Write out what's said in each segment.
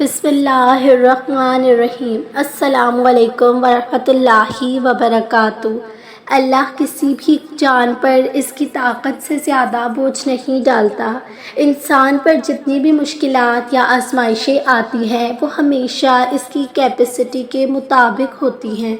بسم اللہ الرحمن الرحیم۔ السلام علیکم ورحمۃ اللہ وبرکاتہ۔ اللہ کسی بھی جان پر اس کی طاقت سے زیادہ بوجھ نہیں ڈالتا۔ انسان پر جتنی بھی مشکلات یا آزمائشیں آتی ہیں وہ ہمیشہ اس کی کیپیسٹی کے مطابق ہوتی ہیں۔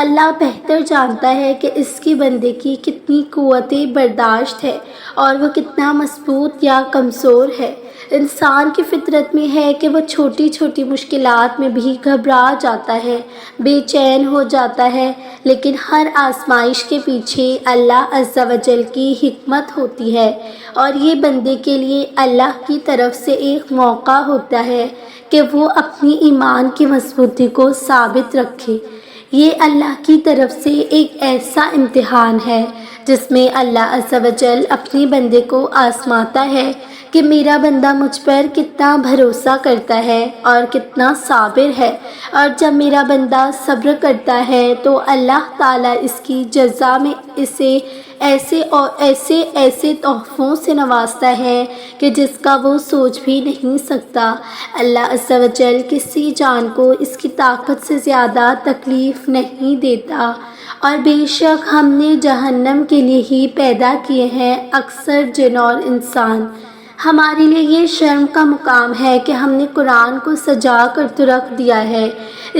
اللہ بہتر جانتا ہے کہ اس کی بندے کی کتنی قوت برداشت ہے اور وہ کتنا مضبوط یا کمزور ہے۔ انسان کی فطرت میں ہے کہ وہ چھوٹی چھوٹی مشکلات میں بھی گھبرا جاتا ہے، بے چین ہو جاتا ہے، لیکن ہر آزمائش کے پیچھے اللہ عز و جل کی حکمت ہوتی ہے اور یہ بندے کے لیے اللہ کی طرف سے ایک موقع ہوتا ہے کہ وہ اپنی ایمان کی مضبوطی کو ثابت رکھے۔ یہ اللہ کی طرف سے ایک ایسا امتحان ہے جس میں اللہ عز و جل اپنے بندے کو آزماتا ہے کہ میرا بندہ مجھ پر کتنا بھروسہ کرتا ہے اور کتنا صابر ہے، اور جب میرا بندہ صبر کرتا ہے تو اللہ تعالیٰ اس کی جزا میں اسے ایسے تحفوں سے نوازتا ہے کہ جس کا وہ سوچ بھی نہیں سکتا۔ اللہ عز و جل کسی جان کو اس کی طاقت سے زیادہ تکلیف نہیں دیتا، اور بے شک ہم نے جہنم کے لیے ہی پیدا کیے ہیں اکثر جن اور انسان۔ ہمارے لیے یہ شرم کا مقام ہے کہ ہم نے قرآن کو سجا کر تو رکھ دیا ہے،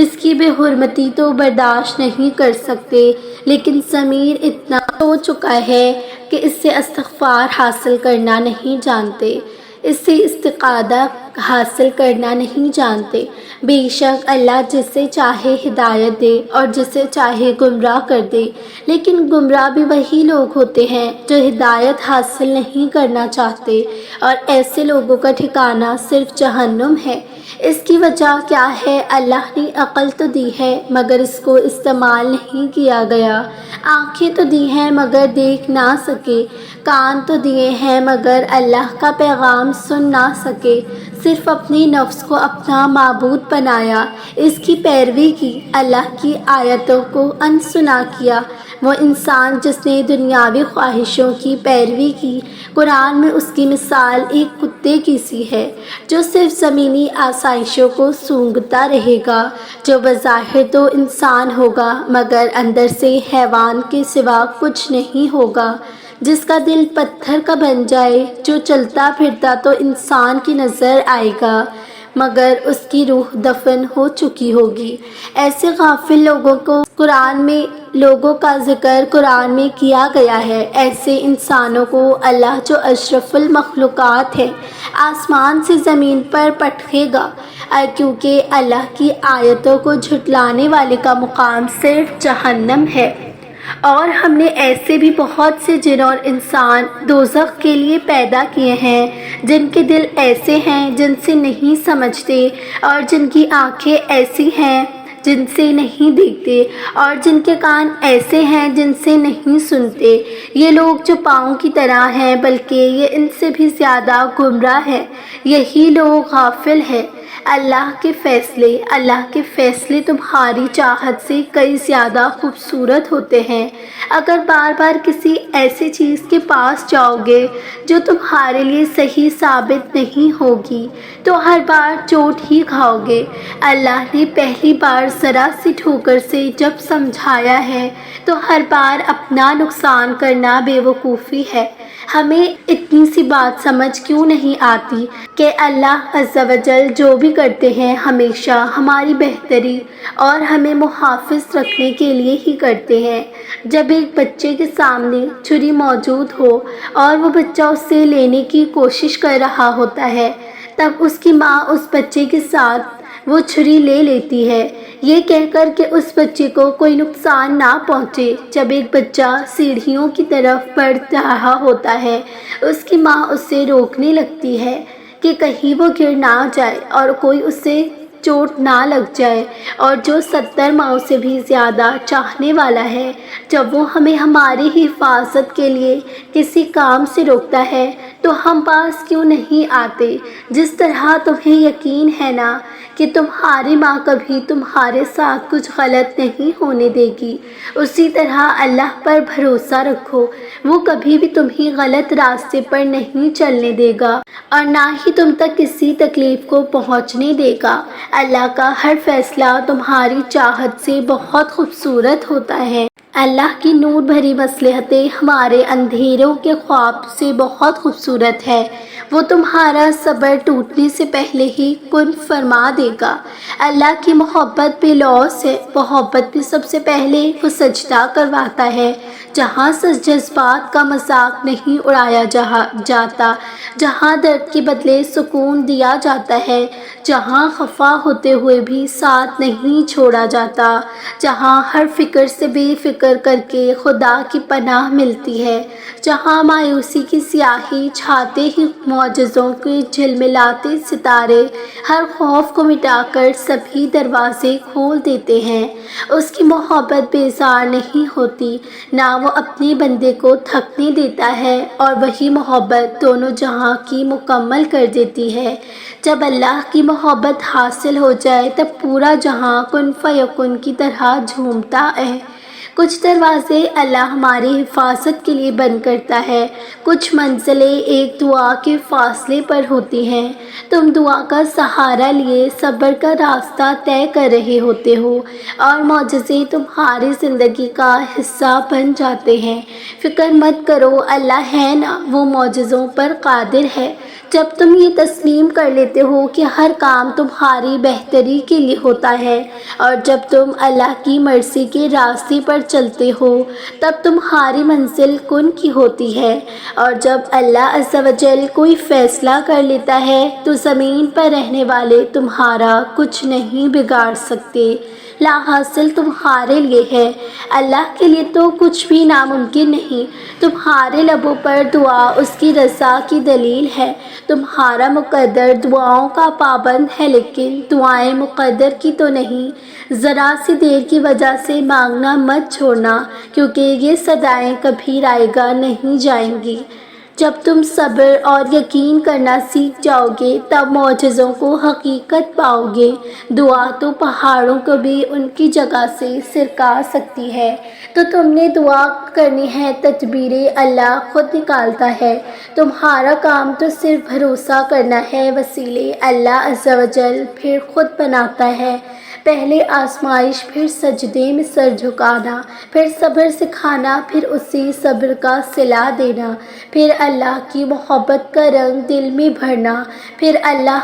اس کی بے حرمتی تو برداشت نہیں کر سکتے، لیکن ضمیر اتنا ہو چکا ہے کہ اس سے استغفار حاصل کرنا نہیں جانتے، اس سے استقادہ حاصل کرنا نہیں جانتے۔ بے شک اللہ جسے چاہے ہدایت دے اور جسے چاہے گمراہ کر دے، لیکن گمراہ بھی وہی لوگ ہوتے ہیں جو ہدایت حاصل نہیں کرنا چاہتے، اور ایسے لوگوں کا ٹھکانہ صرف جہنم ہے۔ اس کی وجہ کیا ہے؟ اللہ نے عقل تو دی ہے مگر اس کو استعمال نہیں کیا گیا، آنکھیں تو دی ہیں مگر دیکھ نہ سکے، کان تو دیے ہیں مگر اللہ کا پیغام سن نہ سکے، صرف اپنے نفس کو اپنا معبود بنایا، اس کی پیروی کی، اللہ کی آیتوں کو انسنا کیا۔ وہ انسان جس نے دنیاوی خواہشوں کی پیروی کی، قرآن میں اس کی مثال ایک کتے کی سی ہے جو صرف زمینی آسائشوں کو سونگھتا رہے گا، جو بظاہر تو انسان ہوگا مگر اندر سے حیوان کے سوا کچھ نہیں ہوگا، جس کا دل پتھر کا بن جائے، جو چلتا پھرتا تو انسان کی نظر آئے گا مگر اس کی روح دفن ہو چکی ہوگی۔ ایسے غافل لوگوں کا ذکر قرآن میں کیا گیا ہے۔ ایسے انسانوں کو اللہ جو اشرف المخلوقات ہے آسمان سے زمین پر پٹکے گا، کیونکہ اللہ کی آیتوں کو جھٹلانے والے کا مقام صرف جہنم ہے۔ اور ہم نے ایسے بھی بہت سے جن اور انسان دوزخ کے لیے پیدا کیے ہیں جن کے دل ایسے ہیں جن سے نہیں سمجھتے، اور جن کی آنکھیں ایسی ہیں جن سے نہیں دیکھتے، اور جن کے کان ایسے ہیں جن سے نہیں سنتے۔ یہ لوگ جو پاؤں کی طرح ہیں بلکہ یہ ان سے بھی زیادہ گمراہ ہے، یہی لوگ غافل ہیں۔ اللہ کے فیصلے تمہاری چاہت سے کئی زیادہ خوبصورت ہوتے ہیں۔ اگر بار بار کسی ایسی چیز کے پاس جاؤ گے جو تمہارے لیے صحیح ثابت نہیں ہوگی تو ہر بار چوٹ ہی کھاؤ گے۔ اللہ نے پہلی بار ذرا سی ٹھوکر سے جب سمجھایا ہے تو ہر بار اپنا نقصان کرنا بے وقوفی ہے۔ ہمیں اتنی سی بات سمجھ کیوں نہیں آتی کہ اللہ عز و جل جو بھی کرتے ہیں ہمیشہ ہماری بہتری اور ہمیں محافظ رکھنے کے لیے ہی کرتے ہیں۔ جب ایک بچے کے سامنے چھری موجود ہو اور وہ بچہ اس سے لینے کی کوشش کر رہا ہوتا ہے، تب اس کی ماں اس بچے کے ساتھ وہ چھری لے لیتی ہے، یہ کہہ کر کہ اس بچے کو کوئی نقصان نہ پہنچے۔ جب ایک بچہ سیڑھیوں کی طرف بڑھ رہا ہوتا ہے، اس کی ماں اس سے روکنے لگتی ہے کہ کہیں وہ گر نہ جائے اور کوئی اسے چوٹ نہ لگ جائے، اور جو 70 ماؤں سے بھی زیادہ چاہنے والا ہے، جب وہ ہمیں ہماری حفاظت کے لیے کسی کام سے روکتا ہے تو ہم پاس کیوں نہیں آتے؟ جس طرح تمہیں یقین ہے نا کہ تمہاری ماں کبھی تمہارے ساتھ کچھ غلط نہیں ہونے دے گی، اسی طرح اللہ پر بھروسہ رکھو، وہ کبھی بھی تمہیں غلط راستے پر نہیں چلنے دے گا اور نہ ہی تم تک کسی تکلیف کو پہنچنے دے گا۔ اللہ کا ہر فیصلہ تمہاری چاہت سے بہت خوبصورت ہوتا ہے۔ اللہ کی نور بھری مصلحتیں ہمارے اندھیروں کے خواب سے بہت خوبصورت ہے۔ وہ تمہارا صبر ٹوٹنے سے پہلے ہی کن فرما دے گا۔ اللہ کی محبت بے لوث ہے۔ محبت میں سب سے پہلے وہ سجدہ کرواتا ہے، جہاں جذبات کا مذاق نہیں اڑایا جاتا، جہاں درد کے بدلے سکون دیا جاتا ہے، جہاں خفا ہوتے ہوئے بھی ساتھ نہیں چھوڑا جاتا، جہاں ہر فکر سے بے فکر کر کے خدا کی پناہ ملتی ہے، جہاں مایوسی کی سیاہی چھاتے ہی معجزوں کے جھلملاتے ستارے ہر خوف کو مٹا کر سبھی دروازے کھول دیتے ہیں۔ اس کی محبت بیزار نہیں ہوتی، نہ وہ اپنے بندے کو تھکنے دیتا ہے، اور وہی محبت دونوں جہاں کی مکمل کر دیتی ہے۔ جب اللہ کی محبت حاصل ہو جائے تب پورا جہاں کن فیکن کی طرح جھومتا ہے۔ کچھ دروازے اللہ ہماری حفاظت کے لیے بند کرتا ہے، کچھ منزلیں ایک دعا کے فاصلے پر ہوتی ہیں۔ تم دعا کا سہارا لیے صبر کا راستہ طے کر رہے ہوتے ہو اور معجزے تمہاری زندگی کا حصہ بن جاتے ہیں۔ فکر مت کرو، اللہ ہے نا، وہ معجزوں پر قادر ہے۔ جب تم یہ تسلیم کر لیتے ہو کہ ہر کام تمہاری بہتری کے لیے ہوتا ہے اور جب تم اللہ کی مرضی کے راستے پر چلتے ہو تب تمہاری منزل کن کی ہوتی ہے، اور جب اللہ عز و جل کوئی فیصلہ کر لیتا ہے تو زمین پر رہنے والے تمہارا کچھ نہیں بگاڑ سکتے۔ لا حاصل تمہارے لیے ہے، اللہ کے لیے تو کچھ بھی ناممکن نہیں۔ تمہارے لبوں پر دعا اس کی رضا کی دلیل ہے۔ تمہارا مقدر دعاؤں کا پابند ہے، لیکن دعائیں مقدر کی تو نہیں۔ ذرا سی دیر کی وجہ سے مانگنا مت چھوڑنا، کیونکہ یہ صدائیں کبھی رائے گاہ نہیں جائیں گی۔ جب تم صبر اور یقین کرنا سیکھ جاؤ گے تب معجزوں کو حقیقت پاؤ گے۔ دعا تو پہاڑوں کو بھی ان کی جگہ سے سرکا سکتی ہے۔ تو تم نے دعا کرنی ہے، تدبیریں اللہ خود نکالتا ہے۔ تمہارا کام تو صرف بھروسہ کرنا ہے، وسیلے اللہ عز و جل پھر خود بناتا ہے۔ پہلے آزمائش، پھر سجدے میں سر جھکانا، پھر صبر سکھانا، پھر اسی صبر کا صلہ دینا، پھر اللہ کی محبت کا رنگ دل میں بھرنا، پھر اللہ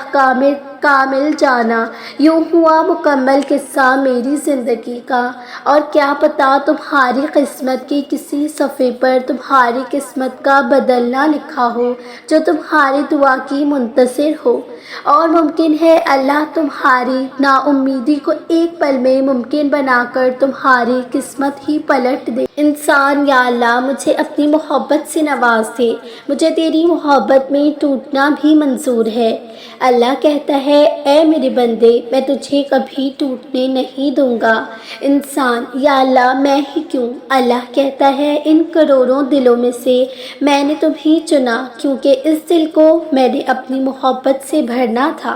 کامل جانا۔ یوں ہوا مکمل قصہ میری زندگی کا، اور کیا پتہ تمہاری قسمت کے کسی صفحے پر تمہاری قسمت کا بدلنا لکھا ہو جو تمہاری دعا کی منتظر ہو، اور ممکن ہے اللہ تمہاری نا امیدی کو ایک پل میں ممکن بنا کر تمہاری قسمت ہی پلٹ دے۔ انسان، یا اللہ مجھے اپنی محبت سے نواز دے، مجھے تیری محبت میں ٹوٹنا بھی منظور ہے۔ اللہ کہتا ہے، اے میرے بندے، میں تجھے کبھی ٹوٹنے نہیں دوں گا۔ انسان، یا اللہ میں ہی کیوں؟ اللہ کہتا ہے، ان کروڑوں دلوں میں سے میں نے تمہیں چنا، کیونکہ اس دل کو میں نے اپنی محبت سے بھرنا تھا۔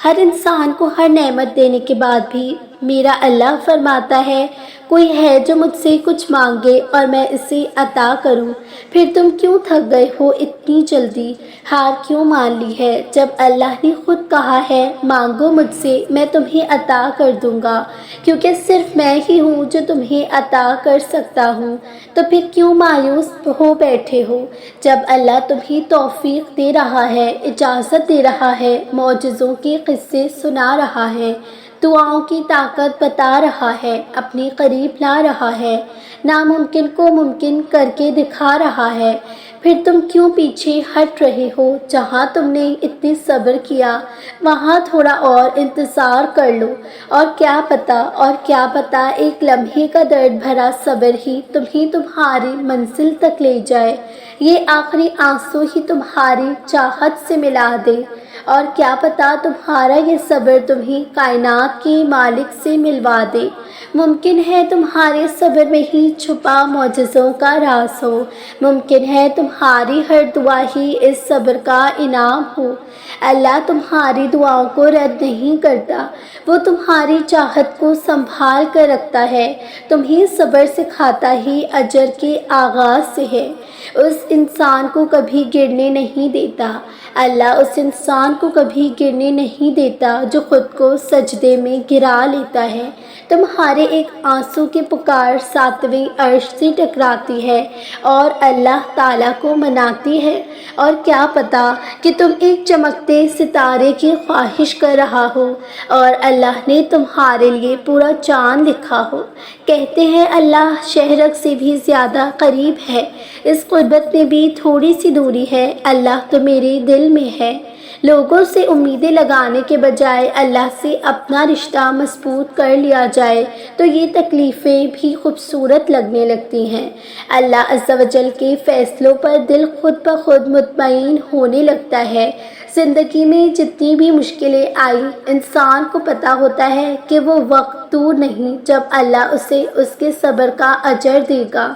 ہر انسان کو ہر نعمت دینے کے بعد بھی میرا اللہ فرماتا ہے، کوئی ہے جو مجھ سے کچھ مانگے اور میں اسے عطا کروں؟ پھر تم کیوں تھک گئے ہو اتنی جلدی؟ ہار کیوں مان لی ہے جب اللہ نے خود کہا ہے، مانگو مجھ سے میں تمہیں عطا کر دوں گا، کیونکہ صرف میں ہی ہوں جو تمہیں عطا کر سکتا ہوں۔ تو پھر کیوں مایوس ہو بیٹھے ہو جب اللہ تمہیں توفیق دے رہا ہے، اجازت دے رہا ہے، معجزوں کے قصے سنا رہا ہے، دعاؤں کی طاقت بتا رہا ہے، اپنے قریب لا رہا ہے، ناممکن کو ممکن کر کے دکھا رہا ہے؟ پھر تم کیوں پیچھے ہٹ رہے ہو؟ جہاں تم نے اتنے صبر کیا وہاں تھوڑا اور انتظار کر لو، اور کیا پتہ ایک لمحے کا درد بھرا صبر ہی تمہیں تمہاری منزل تک لے جائے۔ یہ آخری آنسو ہی تمہاری چاہت سے ملا دے، اور کیا پتہ تمہارا یہ صبر تمہیں کائنات کے مالک سے ملوا دے۔ ممکن ہے تمہارے صبر میں ہی چھپا معجزوں کا راز ہو، ممکن ہے تمہاری ہر دعا ہی اس صبر کا انعام ہو۔ اللہ تمہاری دعاؤں کو رد نہیں کرتا، وہ تمہاری چاہت کو سنبھال کر رکھتا ہے۔ تمہیں صبر سکھاتا ہی اجر کے آغاز سے ہے۔ اس انسان کو کبھی گرنے نہیں دیتا، اللہ اس انسان کو کبھی گرنے نہیں دیتا جو خود کو سجدے میں گرا لیتا ہے۔ تمہارے ایک آنسو کی پکار ساتویں عرش سے ٹکراتی ہے اور اللہ تعالیٰ کو مناتی ہے، اور کیا پتہ کہ تم ایک چمکتے ستارے کی خواہش کر رہا ہو اور اللہ نے تمہارے لیے پورا چاند لکھا ہو۔ کہتے ہیں اللہ شہرک سے بھی زیادہ قریب ہے، اس قربت میں بھی تھوڑی سی دوری ہے، اللہ تو میرے دل میں ہے۔ لوگوں سے امیدیں لگانے کے بجائے اللہ سے اپنا رشتہ مضبوط کر لیا جائے تو یہ تکلیفیں بھی خوبصورت لگنے لگتی ہیں۔ اللہ عز و جل کے فیصلوں پر دل خود بخود مطمئن ہونے لگتا ہے۔ زندگی میں جتنی بھی مشکلیں آئیں، انسان کو پتہ ہوتا ہے کہ وہ وقت دور نہیں جب اللہ اسے اس کے صبر کا اجر دے گا۔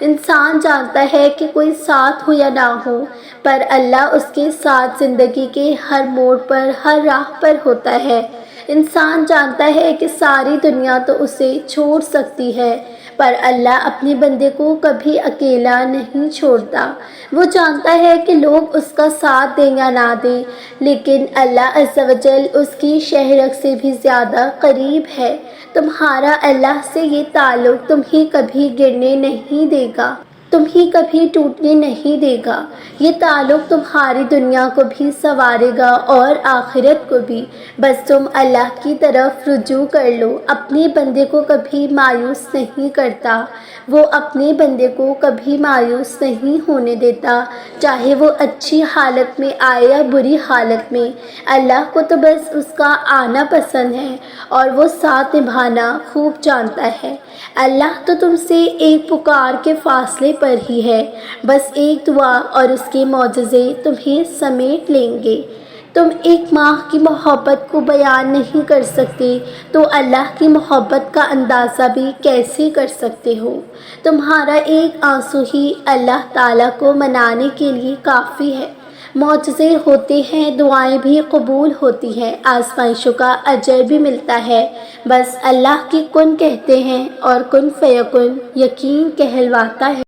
انسان جانتا ہے کہ کوئی ساتھ ہو یا نہ ہو، پر اللہ اس کے ساتھ زندگی کے ہر موڑ پر، ہر راہ پر ہوتا ہے۔ انسان جانتا ہے کہ ساری دنیا تو اسے چھوڑ سکتی ہے، پر اللہ اپنے بندے کو کبھی اکیلا نہیں چھوڑتا۔ وہ جانتا ہے کہ لوگ اس کا ساتھ دیں یا نہ دیں، لیکن اللہ عز و جل اس کی شہرک سے بھی زیادہ قریب ہے۔ تمہارا اللہ سے یہ تعلق تمہیں کبھی گرنے نہیں دے گا، تمہیں کبھی ٹوٹنے نہیں دے گا۔ یہ تعلق تمہاری دنیا کو بھی سنوارے گا اور آخرت کو بھی۔ بس تم اللہ کی طرف رجوع کر لو۔ اپنے بندے کو کبھی مایوس نہیں کرتا، وہ اپنے بندے کو کبھی مایوس نہیں ہونے دیتا، چاہے وہ اچھی حالت میں آئے یا بری حالت میں۔ اللہ کو تو بس اس کا آنا پسند ہے اور وہ ساتھ نبھانا خوب جانتا ہے۔ اللہ تو تم سے ایک پکار کے فاصلے پر ہی ہے، بس ایک دعا اور اس کے معجزے تمہیں سمیٹ لیں گے۔ تم ایک ماں کی محبت کو بیان نہیں کر سکتے تو اللہ کی محبت کا اندازہ بھی کیسے کر سکتے ہو؟ تمہارا ایک آنسو ہی اللہ تعالیٰ کو منانے کے لیے کافی ہے۔ معجزے ہوتے ہیں، دعائیں بھی قبول ہوتی ہیں، آزمائشوں کا اجر بھی ملتا ہے۔ بس اللہ کی کن کہتے ہیں اور کن فیکن یقین کہلواتا ہے۔